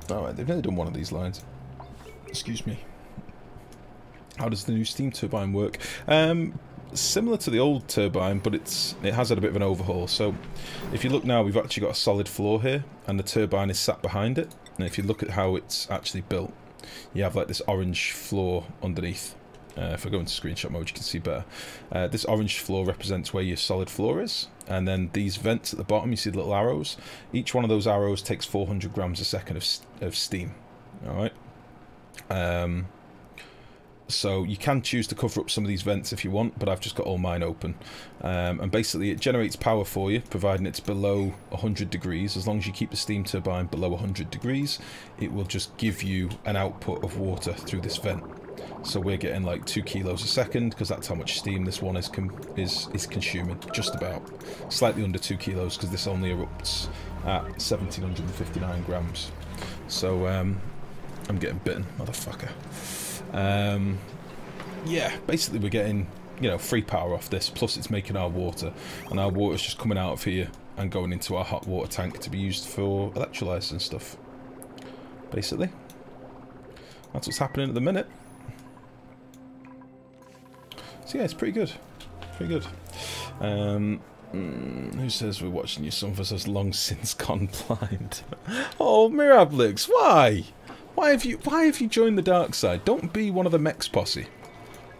Alright, they've nearly done one of these lines. Excuse me. How does the new steam turbine work? Similar to the old turbine, but it has had a bit of an overhaul. So if you look now, we've actually got a solid floor here, and the turbine is sat behind it. And if you look at how it's actually built, you have like this orange floor underneath. If I go into screenshot mode, you can see better. This orange floor represents where your solid floor is, and then these vents at the bottom, you see the little arrows. Each one of those arrows takes 400 grams a second of steam. All right. So you can choose to cover up some of these vents if you want, but I've just got all mine open. And basically it generates power for you, providing it's below 100 degrees. As long as you keep the steam turbine below 100 degrees, it will just give you an output of water through this vent. So we're getting like 2 kilos a second, because that's how much steam this one is consuming. Just about. Slightly under 2 kilos, because this only erupts at 1759 grams. So I'm getting bitten, motherfucker. Yeah, basically we're getting, you know, free power off this, plus it's making our water, and our water's just coming out of here and going into our hot water tank to be used for electrolysis and stuff. Basically. That's what's happening at the minute. So yeah, it's pretty good. Pretty good. Who says we're watching you? Some of us has long since gone blind. Oh, Mirablix, why? Why have you joined the dark side? Don't be one of the Mex posse.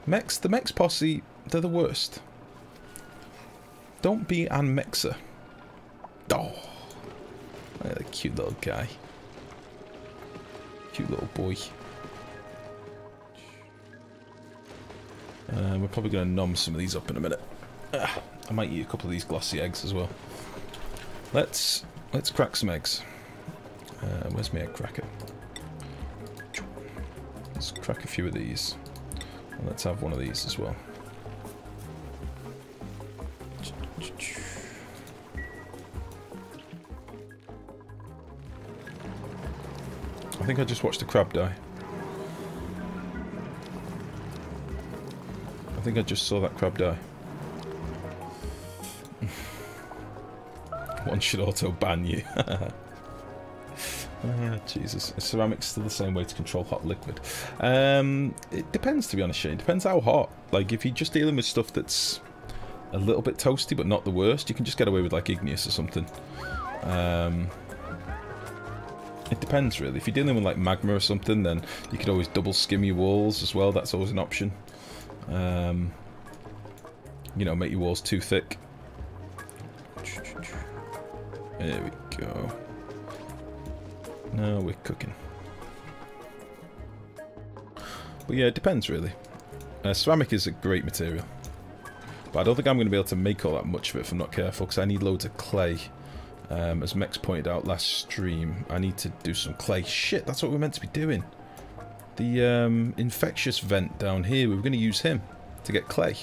The Mex posse, they're the worst. Don't be an Mexer. Oh, a cute little guy. Cute little boy. We're probably going to nom some of these up in a minute. I might eat a couple of these glossy eggs as well. Let's crack some eggs. Where's my egg cracker? Let's crack a few of these. And let's have one of these as well. I think I just watched a crab die. I think I just saw that crab die. One should auto-ban you. Jesus. Is ceramic still the same way to control hot liquid? It depends, to be honest, Shane. It depends how hot. Like, if you're just dealing with stuff that's a little bit toasty, but not the worst, you can just get away with, like, igneous or something. It depends, really. If you're dealing with, like, magma or something, then you could always double skim your walls as well. That's always an option. You know, make your walls too thick. There we go. Now we're cooking. But yeah, it depends, really. Ceramic is a great material. But I don't think I'm going to be able to make all that much of it if I'm not careful, because I need loads of clay. As Mex pointed out last stream, I need to do some clay. Shit, that's what we're meant to be doing. The infectious vent down here, we were going to use him to get clay.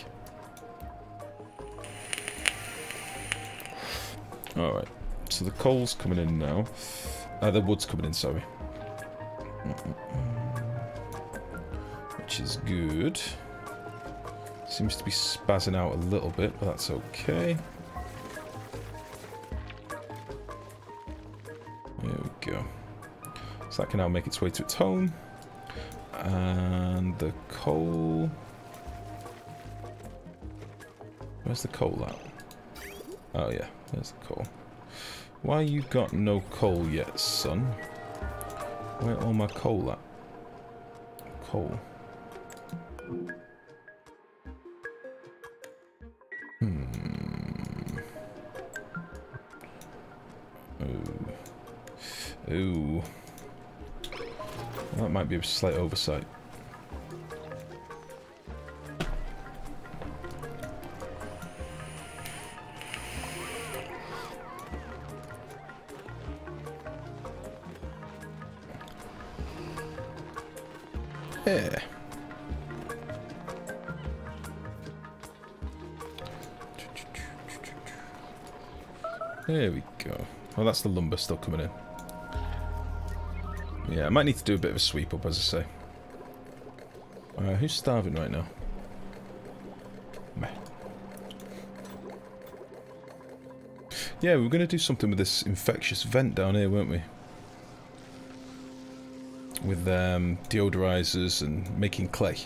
Alright, so the coal's coming in now. The wood's coming in, sorry. Which is good. Seems to be spazzing out a little bit, but that's okay. There we go. So that can now make its way to its home. And the coal... Where's the coal at? Oh yeah, there's the coal. Why you got no coal yet, son? Where all my coal at? Coal. Ooh. Well, that might be a slight oversight. Yeah. There we go. Well, that's the lumber still coming in. Yeah, I might need to do a bit of a sweep up, as I say. Who's starving right now? Meh. Yeah, we were going to do something with this infectious vent down here, weren't we? With deodorizers and making clay.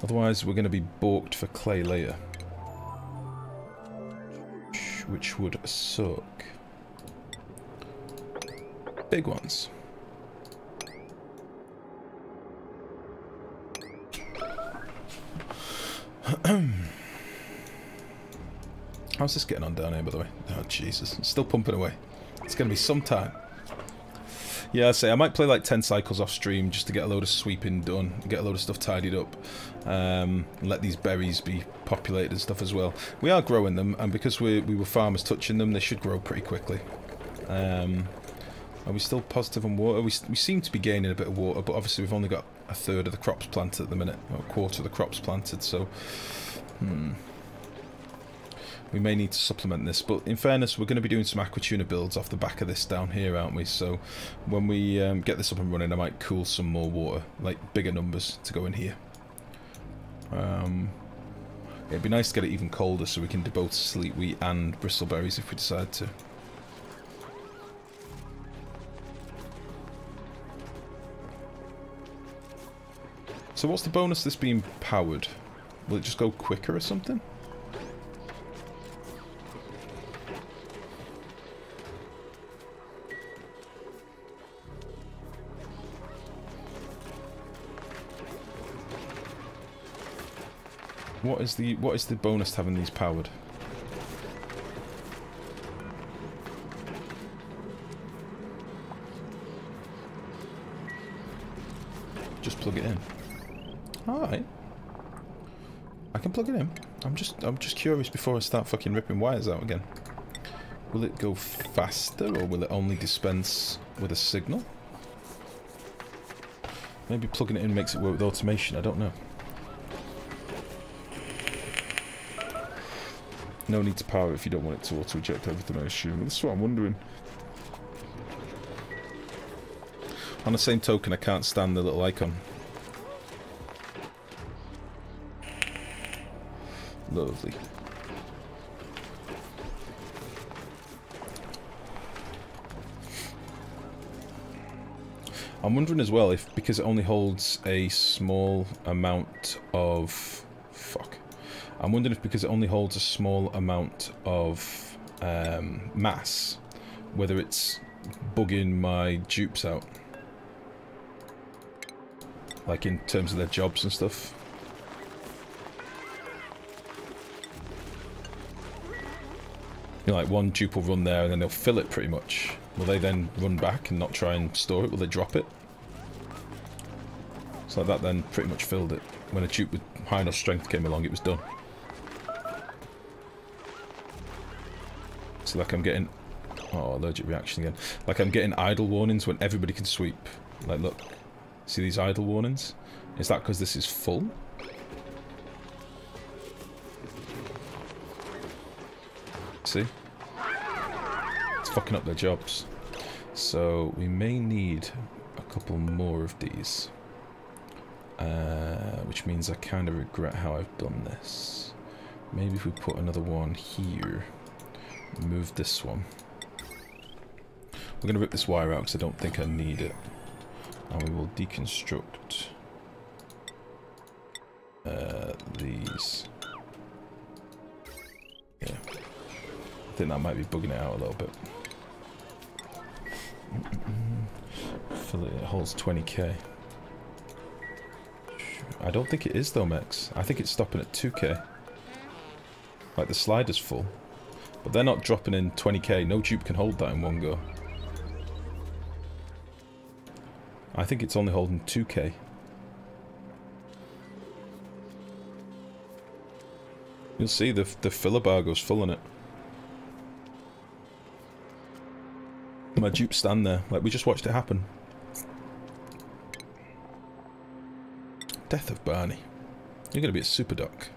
Otherwise, we're going to be balked for clay later. Which would suck. Big ones. How's this getting on down here, by the way? Oh, Jesus. It's still pumping away. It's going to be some time. Yeah, I say I might play like 10 cycles off stream just to get a load of sweeping done, get a load of stuff tidied up, and let these berries be populated and stuff as well. We are growing them, and because we were farmers touching them, they should grow pretty quickly. Are we still positive on water? We seem to be gaining a bit of water, but obviously we've only got a third of the crops planted at the minute, or a quarter of the crops planted, so... We may need to supplement this, but in fairness, we're going to be doing some aquatuna builds off the back of this down here, aren't we? So when we get this up and running, I might cool some more water, like bigger numbers, to go in here. It'd be nice to get it even colder so we can do both sleet wheat and bristleberries if we decide to. So what's the bonus of this being powered? Will it just go quicker or something? What is the bonus to having these powered? Just plug it in. Alright. can plug it in. I'm just curious before I start fucking ripping wires out again. Will it go faster, or will it only dispense with a signal? Maybe plugging it in makes it work with automation, I don't know. No need to power it if you don't want it to auto-eject everything, I assume. That's what I'm wondering. On the same token, I can't stand the little icon. Lovely. I'm wondering as well if, because it only holds a small amount of... Fuck. I'm wondering if because it only holds a small amount of mass, whether it's bugging my dupes out. Like in terms of their jobs and stuff. You know, like one dupe will run there and then they'll fill it pretty much. Will they then run back and not try and store it? Will they drop it? So that then pretty much filled it. When a dupe with high enough strength came along, it was done. So like I'm getting... Oh, allergic reaction again. Like I'm getting idle warnings when everybody can sweep. Like look. See these idle warnings? Is that because this is full? See? It's fucking up their jobs. So we may need a couple more of these. Which means I kind of regret how I've done this. Maybe if we put another one here. Move this one. We're going to rip this wire out because I don't think I need it. And we will deconstruct these. Yeah. I think that might be bugging it out a little bit. It holds 20k. I don't think it is though, Mex. I think it's stopping at 2k. Like the slider's full. But they're not dropping in 20k. No dupe can hold that in one go. I think it's only holding 2k. You'll see the filler bar goes full on it. My dupes stand there, like we just watched it happen. Death of Barney. You're gonna be a super doc.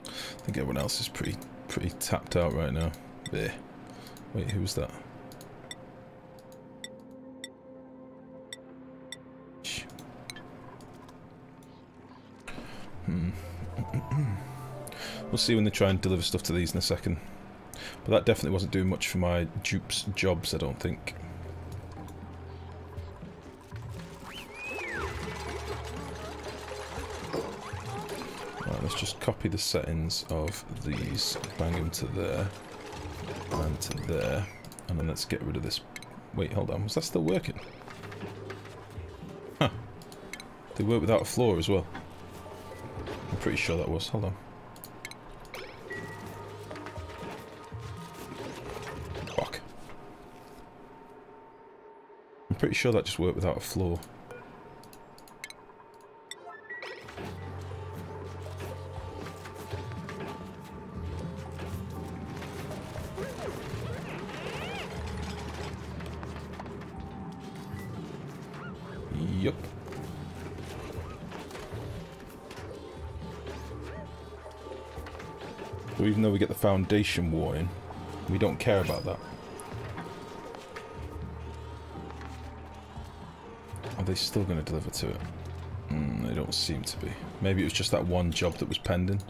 I think everyone else is pretty tapped out right now. There. Wait, who's that? We'll see when they try and deliver stuff to these in a second. But that definitely wasn't doing much for my dupes' jobs, I don't think. Right, let's just copy the settings of these, bang them to there, and to there, and then let's get rid of this. Wait, hold on, was that still working? Huh. They work without a floor as well. I'm pretty sure that was. Hold on. Fuck. I'm pretty sure that just worked without a floor. Yup. So even though we get the foundation warning, we don't care about that. Are they still going to deliver to it? They don't seem to be. Maybe it was just that one job that was pending.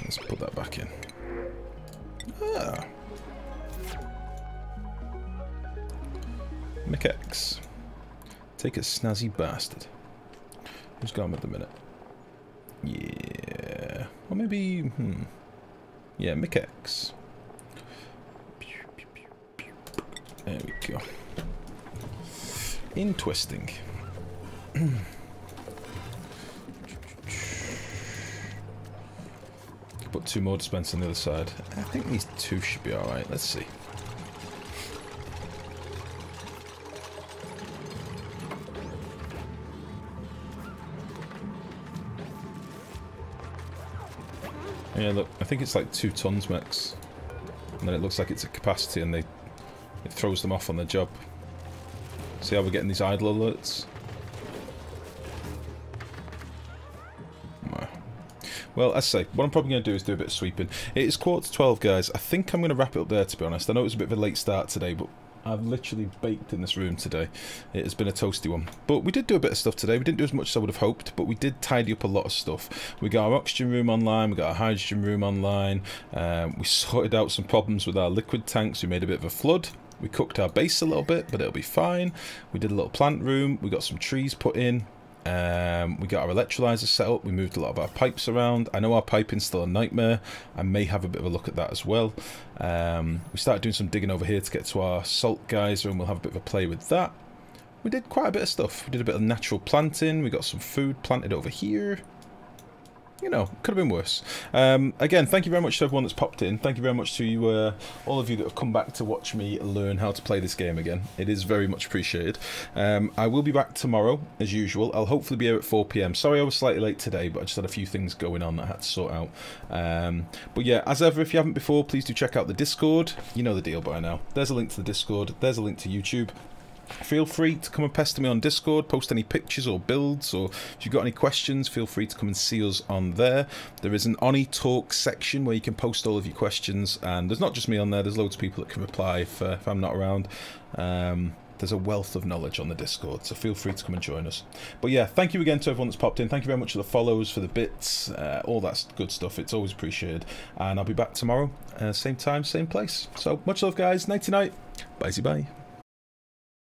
Let's put that back in. Ah. McX. Take a snazzy bastard. Who's gone with the minute? Yeah. Or maybe... Yeah, McX. There we go. In twisting. Put two more dispensers on the other side. I think these two should be alright. Let's see. Yeah, look, I think it's like 2 tons max. And then it looks like it's at capacity and it throws them off on the job. See how we're getting these idle alerts? Well, as I say, what I'm probably going to do is do a bit of sweeping. It is 11:45, guys. I think I'm going to wrap it up there, to be honest. I know it was a bit of a late start today, but I've literally baked in this room today. It has been a toasty one. But we did do a bit of stuff today. We didn't do as much as I would have hoped, but we did tidy up a lot of stuff. We got our oxygen room online. We got our hydrogen room online. We sorted out some problems with our liquid tanks. We made a bit of a flood. We cooked our base a little bit, but it'll be fine. We did a little plant room. We got some trees put in. We got our electrolyzer set up. We moved a lot of our pipes around. I know our piping's still a nightmare. I may have a bit of a look at that as well. We started doing some digging over here to get to our salt geyser, and we'll have a bit of a play with that. We did quite a bit of stuff. We did a bit of natural planting. We got some food planted over here. You know, could have been worse. Again, thank you very much to everyone that's popped in. Thank you very much to you, all of you that have come back to watch me learn how to play this game again. It is very much appreciated. I will be back tomorrow, as usual. I'll hopefully be here at 4 PM. Sorry I was slightly late today, but I just had a few things going on that I had to sort out. But yeah, as ever, if you haven't before, please do check out the Discord. You know the deal by now. There's a link to the Discord. There's a link to YouTube. Feel free to come and pester me on Discord, post any pictures or builds, or if you've got any questions, feel free to come and see us on there. There is an Oni Talk section where you can post all of your questions, and there's not just me on there, there's loads of people that can reply if I'm not around. There's a wealth of knowledge on the Discord, so feel free to come and join us. But yeah, thank you again to everyone that's popped in. Thank you very much for the follows, for the bits, all that good stuff. It's always appreciated. And I'll be back tomorrow, same time, same place. So much love, guys. Nighty night. Bye-bye.